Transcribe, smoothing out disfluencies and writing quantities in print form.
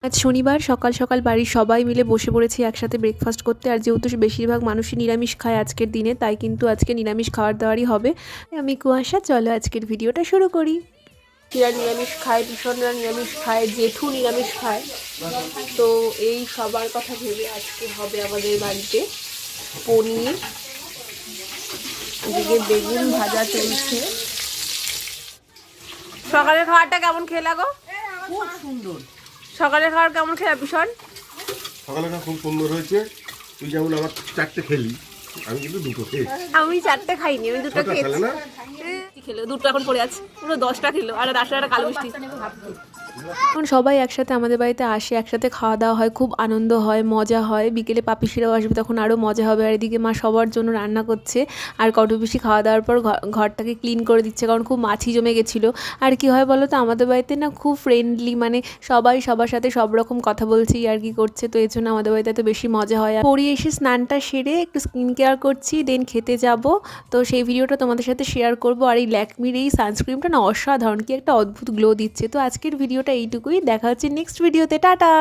আজ শনিবার সকাল সকাল বাড়ির সবাই মিলে বসে পড়েছি একসাথে ব্রেকফাস্ট করতে। আর যেহেতু বেশিরভাগ মানুষই নিরামিষ খায় আজকের দিনে, তাই কিন্তু আজকে নিরামিষ খাবার দাবারই হবে। আমি কুয়াশা, চলো আজকের ভিডিওটা শুরু করি। এরা নিরামিষ খায়, ভীষণরা নিরামিষ খায়, জেঠু নিরামিষ খায়। তো এই সবার কথা ভেবে আজকে হবে আমাদের বাড়িতে পনির, এদিকে বেগুন ভাজা চলছে। সকালের খাবারটা কেমন খেলা গো? খুব সুন্দর। সকালের খাবার কেমন খেলা? ভীষণ সকালে খুব সুন্দর হয়েছে। তুই যেমন আবার 4টে খেলি, আমি কিন্তু 2টো খেয়েছি। আমি 4টে খাইনি, আমি 2টো খেয়েছি। খেলে না খেলো 2টো এখন পড়ে আছে, পুরো 10টা খেলো। আর রাস্তায় একটা কালো মিষ্টি। এখন সবাই একসাথে আমাদের বাড়িতে আসে, একসাথে খাওয়া দাওয়া হয়, খুব আনন্দ হয়, মজা হয়। বিকেলে পাপিসিরাও আসবে, তখন আরও মজা হবে। আর এদিকে মা সবার জন্য রান্না করছে, আর কটুপিসি খাওয়া দাওয়ার পর ঘরটাকে ক্লিন করে দিচ্ছে, কারণ খুব মাছি জমে গেছিলো। আর কি হয় বলো তো, আমাদের বাড়িতে না খুব ফ্রেন্ডলি, মানে সবাই সবার সাথে সব রকম কথা বলছি আর কি করছে, তো এর জন্য আমাদের বাড়িতে এত বেশি মজা হয়। আর পরে এসে স্নানটা সেরে একটু স্কিন কেয়ার করছি, দেন খেতে যাব। তো সেই ভিডিওটা তোমাদের সাথে শেয়ার করবো। আর এই ল্যাকমির এই সানস্ক্রিনটা না অসাধারণ, কি একটা অদ্ভুত গ্লো দিচ্ছে। তো আজকের ভিডিওটা এইটুকুই, দেখা হচ্ছে নেক্সট ভিডিওতে, টাটা।